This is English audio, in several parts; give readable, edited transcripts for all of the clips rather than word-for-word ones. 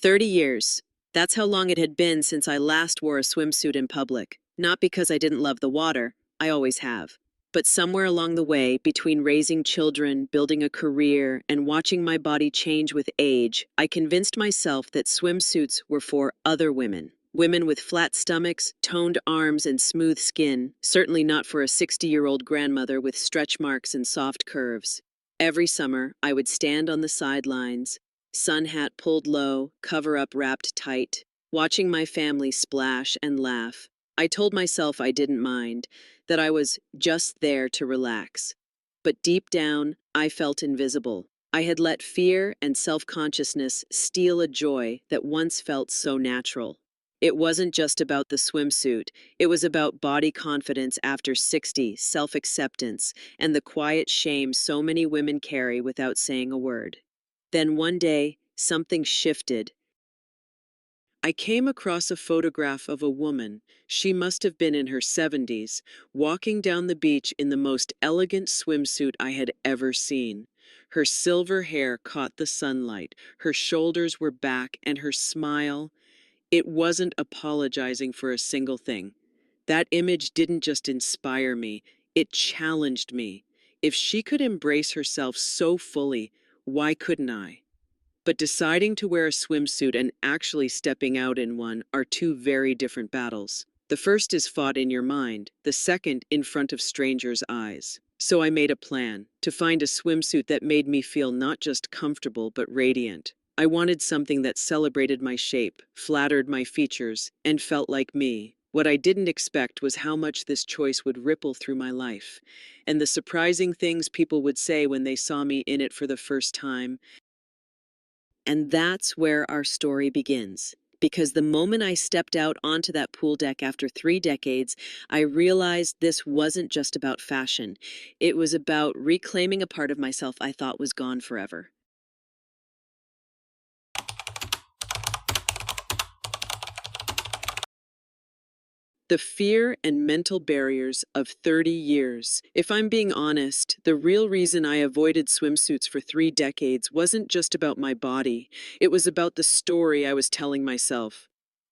30 years. That's how long it had been since I last wore a swimsuit in public. Not because I didn't love the water, I always have. But somewhere along the way, between raising children, building a career, and watching my body change with age, I convinced myself that swimsuits were for other women. Women with flat stomachs, toned arms, and smooth skin, certainly not for a 60-year-old grandmother with stretch marks and soft curves. Every summer, I would stand on the sidelines, sun hat pulled low, cover up wrapped tight, watching my family splash and laugh. I told myself I didn't mind, that I was just there to relax. But deep down, I felt invisible. I had let fear and self-consciousness steal a joy that once felt so natural. It wasn't just about the swimsuit, it was about body confidence after 60, self-acceptance, and the quiet shame so many women carry without saying a word. Then one day, something shifted. I came across a photograph of a woman, she must have been in her 70s, walking down the beach in the most elegant swimsuit I had ever seen. Her silver hair caught the sunlight, her shoulders were back, and her smile, it wasn't apologizing for a single thing. That image didn't just inspire me, it challenged me. If she could embrace herself so fully, why couldn't I? But deciding to wear a swimsuit and actually stepping out in one are two very different battles. The first is fought in your mind, the second in front of strangers' eyes. So I made a plan to find a swimsuit that made me feel not just comfortable but radiant. I wanted something that celebrated my shape, flattered my features, and felt like me. What I didn't expect was how much this choice would ripple through my life, and the surprising things people would say when they saw me in it for the first time. And that's where our story begins. Because the moment I stepped out onto that pool deck after 3 decades, I realized this wasn't just about fashion. It was about reclaiming a part of myself I thought was gone forever. The fear and mental barriers of 30 years. If I'm being honest, the real reason I avoided swimsuits for 3 decades wasn't just about my body. It was about the story I was telling myself.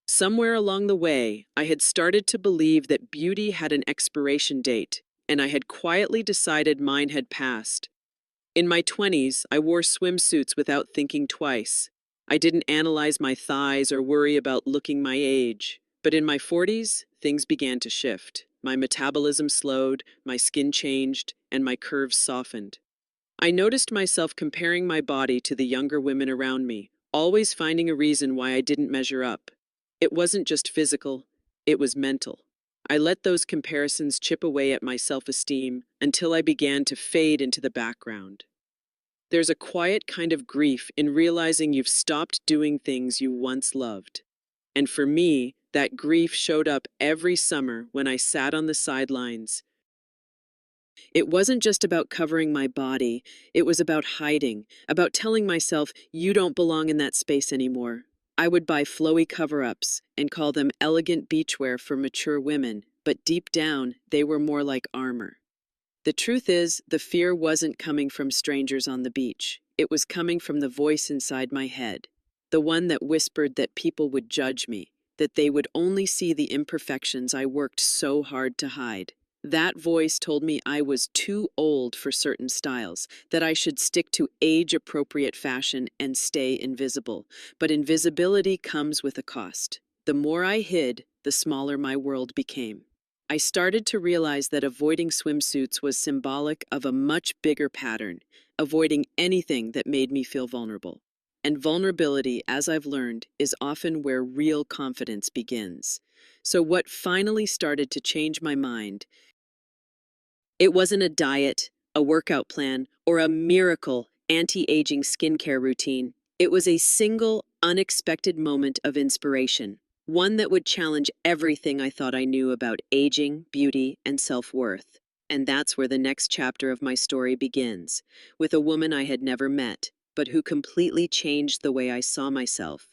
Somewhere along the way, I had started to believe that beauty had an expiration date, and I had quietly decided mine had passed. In my 20s, I wore swimsuits without thinking twice. I didn't analyze my thighs or worry about looking my age. But in my 40s, things began to shift. My metabolism slowed, my skin changed, and my curves softened. I noticed myself comparing my body to the younger women around me, always finding a reason why I didn't measure up. It wasn't just physical, it was mental. I let those comparisons chip away at my self-esteem until I began to fade into the background. There's a quiet kind of grief in realizing you've stopped doing things you once loved. And for me, that grief showed up every summer when I sat on the sidelines. It wasn't just about covering my body, it was about hiding, about telling myself, you don't belong in that space anymore. I would buy flowy cover-ups and call them elegant beachwear for mature women, but deep down, they were more like armor. The truth is, the fear wasn't coming from strangers on the beach. It was coming from the voice inside my head, the one that whispered that people would judge me, that they would only see the imperfections I worked so hard to hide. That voice told me I was too old for certain styles, that I should stick to age-appropriate fashion and stay invisible. But invisibility comes with a cost. The more I hid, the smaller my world became. I started to realize that avoiding swimsuits was symbolic of a much bigger pattern, avoiding anything that made me feel vulnerable. And vulnerability, as I've learned, is often where real confidence begins. So what finally started to change my mind, it wasn't a diet, a workout plan, or a miracle anti-aging skincare routine. It was a single, unexpected moment of inspiration, one that would challenge everything I thought I knew about aging, beauty, and self-worth. And that's where the next chapter of my story begins, with a woman I had never met, but who completely changed the way I saw myself.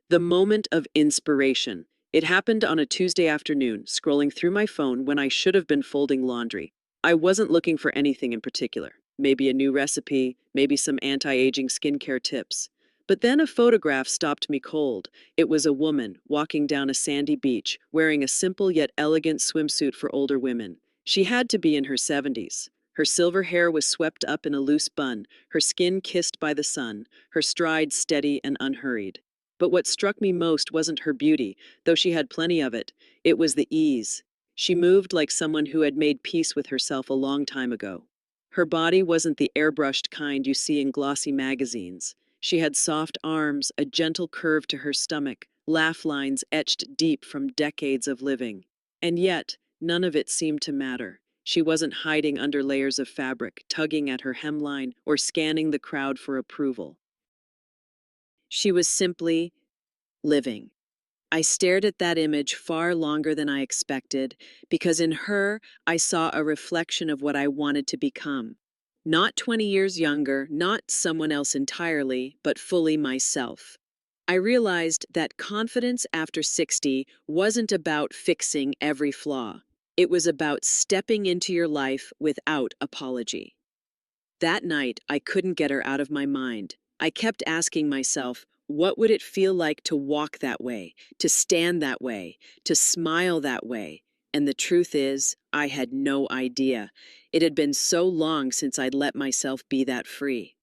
The moment of inspiration. It happened on a Tuesday afternoon, scrolling through my phone when I should have been folding laundry. I wasn't looking for anything in particular. Maybe a new recipe, maybe some anti-aging skincare tips. But then a photograph stopped me cold. It was a woman walking down a sandy beach, wearing a simple yet elegant swimsuit for older women. She had to be in her 70s. Her silver hair was swept up in a loose bun, her skin kissed by the sun, her stride steady and unhurried. But what struck me most wasn't her beauty, though she had plenty of it. It was the ease. She moved like someone who had made peace with herself a long time ago. Her body wasn't the airbrushed kind you see in glossy magazines. She had soft arms, a gentle curve to her stomach, laugh lines etched deep from decades of living. And yet, none of it seemed to matter. She wasn't hiding under layers of fabric, tugging at her hemline, or scanning the crowd for approval. She was simply living. I stared at that image far longer than I expected, because in her, I saw a reflection of what I wanted to become. Not 20 years younger, not someone else entirely, but fully myself. I realized that confidence after 60 wasn't about fixing every flaw. It was about stepping into your life without apology. That night, I couldn't get her out of my mind. I kept asking myself, what would it feel like to walk that way, to stand that way, to smile that way? And the truth is, I had no idea. It had been so long since I'd let myself be that free.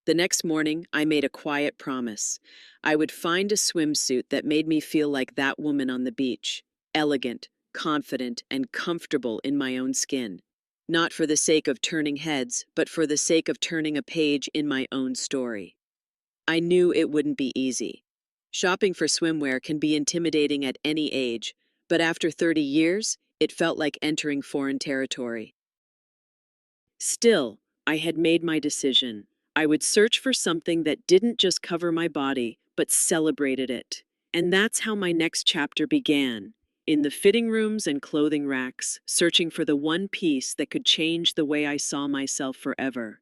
The next morning, I made a quiet promise. I would find a swimsuit that made me feel like that woman on the beach, elegant, confident, and comfortable in my own skin. Not for the sake of turning heads, but for the sake of turning a page in my own story. I knew it wouldn't be easy. Shopping for swimwear can be intimidating at any age, but after 30 years, it felt like entering foreign territory. Still, I had made my decision. I would search for something that didn't just cover my body, but celebrated it. And that's how my next chapter began. In the fitting rooms and clothing racks, searching for the one piece that could change the way I saw myself forever.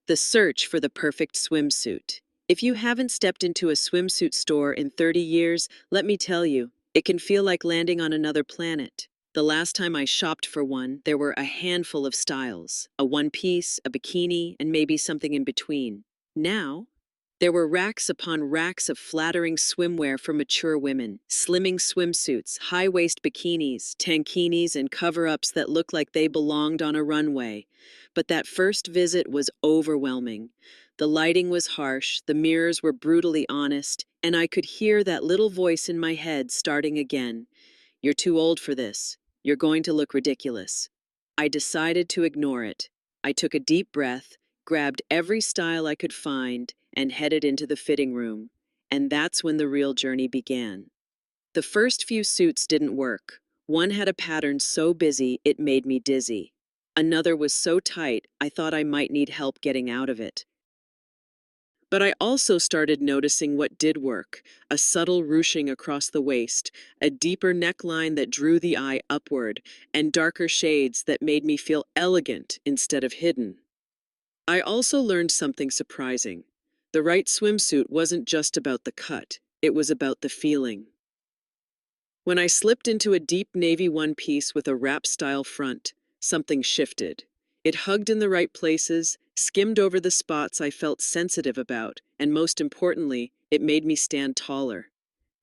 The search for the perfect swimsuit. If you haven't stepped into a swimsuit store in 30 years, let me tell you, it can feel like landing on another planet. The last time I shopped for one, there were a handful of styles, a one piece, a bikini, and maybe something in between. Now, there were racks upon racks of flattering swimwear for mature women, slimming swimsuits, high-waist bikinis, tankinis, and cover-ups that looked like they belonged on a runway. But that first visit was overwhelming. The lighting was harsh, the mirrors were brutally honest, and I could hear that little voice in my head starting again. You're too old for this. You're going to look ridiculous. I decided to ignore it. I took a deep breath, grabbed every style I could find, and headed into the fitting room. And that's when the real journey began. The first few suits didn't work. One had a pattern so busy it made me dizzy. Another was so tight I thought I might need help getting out of it. But I also started noticing what did work, a subtle ruching across the waist, a deeper neckline that drew the eye upward, and darker shades that made me feel elegant instead of hidden. I also learned something surprising. The right swimsuit wasn't just about the cut, it was about the feeling. When I slipped into a deep navy one-piece with a wrap-style front, something shifted. It hugged in the right places, skimmed over the spots I felt sensitive about, and most importantly, it made me stand taller.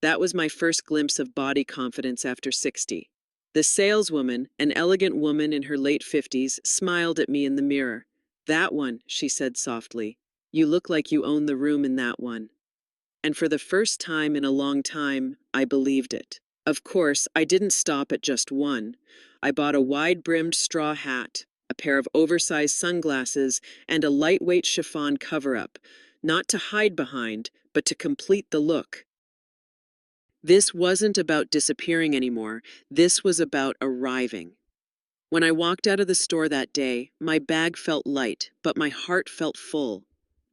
That was my first glimpse of body confidence after 60. The saleswoman, an elegant woman in her late 50s, smiled at me in the mirror. "That one," she said softly. "You look like you own the room in that one." And for the first time in a long time, I believed it. Of course, I didn't stop at just one. I bought a wide-brimmed straw hat, a pair of oversized sunglasses, and a lightweight chiffon cover-up, not to hide behind, but to complete the look. This wasn't about disappearing anymore. This was about arriving. When I walked out of the store that day, my bag felt light, but my heart felt full.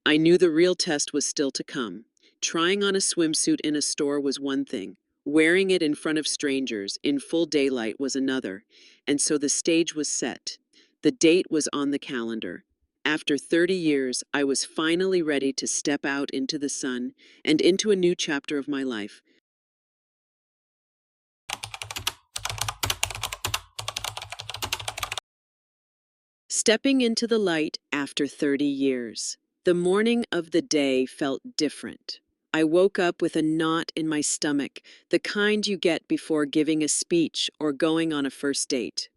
I knew the real test was still to come. Trying on a swimsuit in a store was one thing. Wearing it in front of strangers, in full daylight, was another. And so the stage was set. The date was on the calendar. After 30 years, I was finally ready to step out into the sun and into a new chapter of my life. Stepping into the light after 30 years. The morning of the day felt different. I woke up with a knot in my stomach, the kind you get before giving a speech or going on a first date.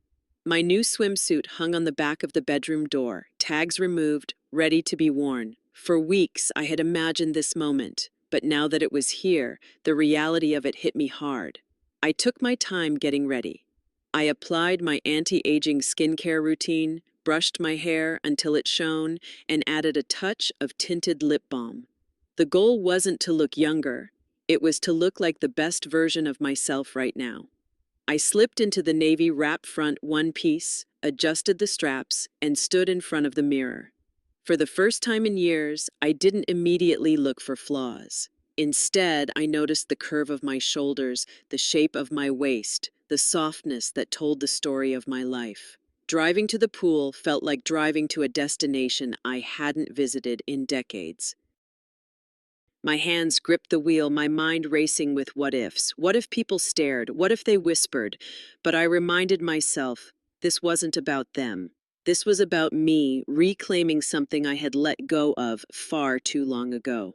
My new swimsuit hung on the back of the bedroom door, tags removed, ready to be worn. For weeks, I had imagined this moment, but now that it was here, the reality of it hit me hard. I took my time getting ready. I applied my anti-aging skincare routine, brushed my hair until it shone, and added a touch of tinted lip balm. The goal wasn't to look younger, it was to look like the best version of myself right now. I slipped into the navy wrap front one piece, adjusted the straps, and stood in front of the mirror. For the first time in years, I didn't immediately look for flaws. Instead, I noticed the curve of my shoulders, the shape of my waist, the softness that told the story of my life. Driving to the pool felt like driving to a destination I hadn't visited in decades. My hands gripped the wheel, my mind racing with what ifs. What if people stared? What if they whispered? But I reminded myself, this wasn't about them. This was about me reclaiming something I had let go of far too long ago.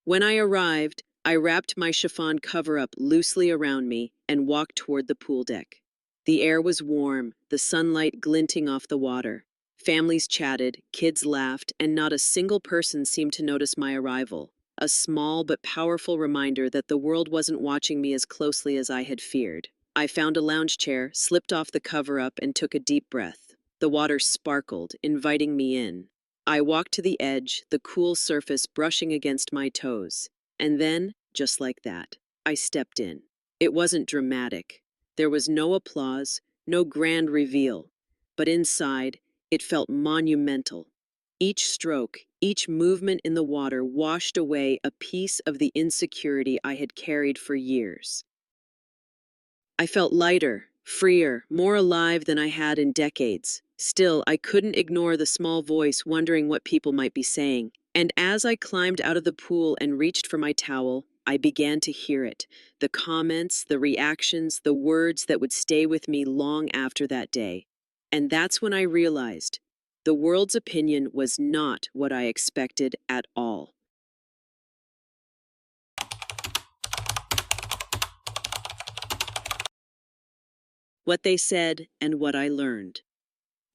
When I arrived, I wrapped my chiffon cover-up loosely around me and walked toward the pool deck. The air was warm, the sunlight glinting off the water. Families chatted, kids laughed, and not a single person seemed to notice my arrival. A small but powerful reminder that the world wasn't watching me as closely as I had feared. I found a lounge chair, slipped off the cover-up, and took a deep breath. The water sparkled, inviting me in. I walked to the edge, the cool surface brushing against my toes. And then, just like that, I stepped in. It wasn't dramatic. There was no applause, no grand reveal. But inside, it felt monumental. Each stroke, each movement in the water washed away a piece of the insecurity I had carried for years. I felt lighter, freer, more alive than I had in decades. Still, I couldn't ignore the small voice wondering what people might be saying. And as I climbed out of the pool and reached for my towel, I began to hear it. The comments, the reactions, the words that would stay with me long after that day. And that's when I realized the world's opinion was not what I expected at all. What they said and what I learned.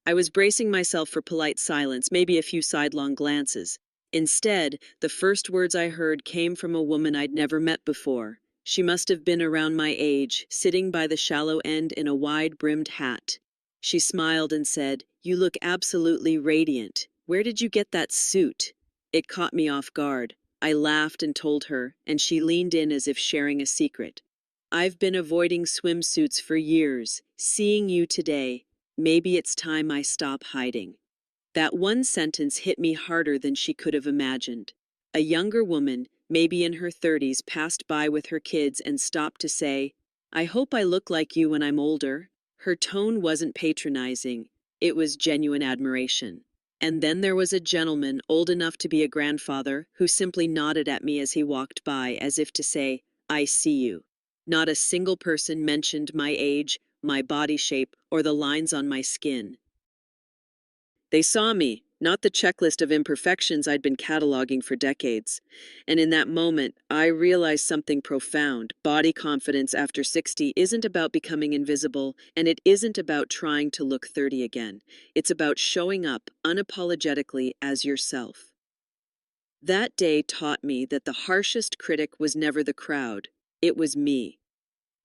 I was bracing myself for polite silence, maybe a few sidelong glances. Instead, the first words I heard came from a woman I'd never met before. She must have been around my age, sitting by the shallow end in a wide-brimmed hat. She smiled and said, "You look absolutely radiant. Where did you get that suit?" It caught me off guard. I laughed and told her, and she leaned in as if sharing a secret. "I've been avoiding swimsuits for years. Seeing you today, maybe it's time I stop hiding." That one sentence hit me harder than she could have imagined. A younger woman, maybe in her 30s, passed by with her kids and stopped to say, "I hope I look like you when I'm older." Her tone wasn't patronizing, it was genuine admiration. And then there was a gentleman, old enough to be a grandfather, who simply nodded at me as he walked by, as if to say, "I see you." Not a single person mentioned my age, my body shape, or the lines on my skin. They saw me, not the checklist of imperfections I'd been cataloging for decades. And in that moment, I realized something profound. Body confidence after 60 isn't about becoming invisible, and it isn't about trying to look 30 again. It's about showing up unapologetically as yourself. That day taught me that the harshest critic was never the crowd, it was me.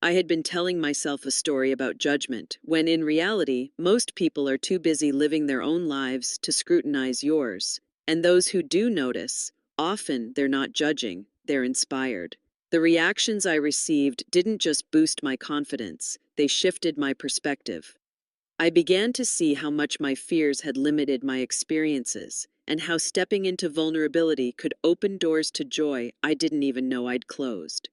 I had been telling myself a story about judgment, when in reality, most people are too busy living their own lives to scrutinize yours. And those who do notice, often they're not judging, they're inspired. The reactions I received didn't just boost my confidence, they shifted my perspective. I began to see how much my fears had limited my experiences, and how stepping into vulnerability could open doors to joy I didn't even know I'd closed.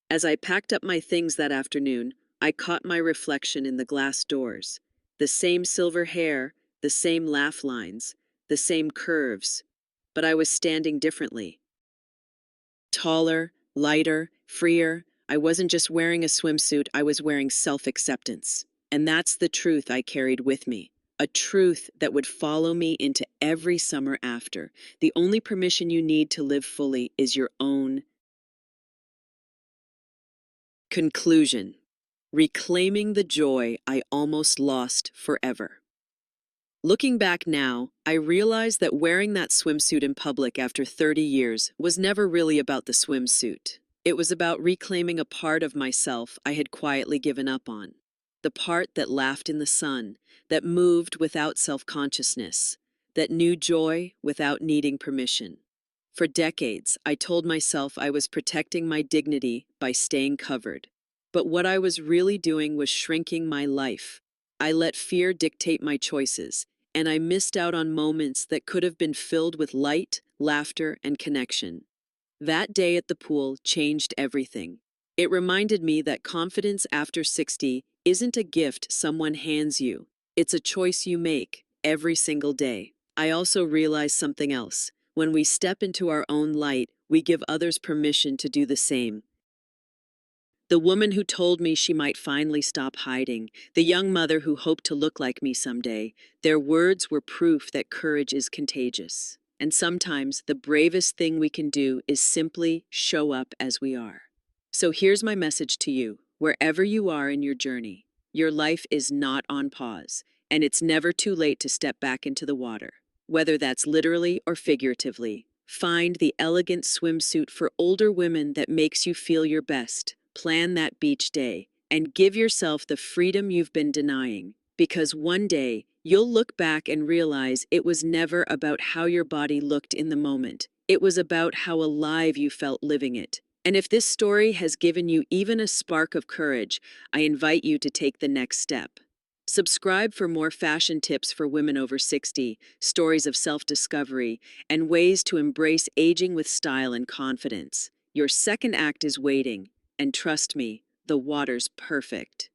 As I packed up my things that afternoon, I caught my reflection in the glass doors. The same silver hair, the same laugh lines, the same curves, but I was standing differently. Taller, lighter, freer. I wasn't just wearing a swimsuit, I was wearing self-acceptance. And that's the truth I carried with me. A truth that would follow me into every summer after. The only permission you need to live fully is your own. Conclusion. Reclaiming the joy I almost lost forever. Looking back now, I realize that wearing that swimsuit in public after 30 years was never really about the swimsuit. It was about reclaiming a part of myself I had quietly given up on. The part that laughed in the sun, that moved without self-consciousness, that knew joy without needing permission. For decades, I told myself I was protecting my dignity by staying covered. But what I was really doing was shrinking my life. I let fear dictate my choices, and I missed out on moments that could have been filled with light, laughter, and connection. That day at the pool changed everything. It reminded me that confidence after 60 isn't a gift someone hands you. It's a choice you make every single day. I also realized something else. When we step into our own light, we give others permission to do the same. The woman who told me she might finally stop hiding, the young mother who hoped to look like me someday, their words were proof that courage is contagious. And sometimes the bravest thing we can do is simply show up as we are. So here's my message to you, wherever you are in your journey. Your life is not on pause, and it's never too late to step back into the water. Whether that's literally or figuratively, find the elegant swimsuit for older women that makes you feel your best. Plan that beach day and give yourself the freedom you've been denying, because one day you'll look back and realize it was never about how your body looked in the moment. It was about how alive you felt living it. And if this story has given you even a spark of courage, I invite you to take the next step. Subscribe for more fashion tips for women over 60, stories of self-discovery, and ways to embrace aging with style and confidence. Your second act is waiting. And trust me, the water's perfect.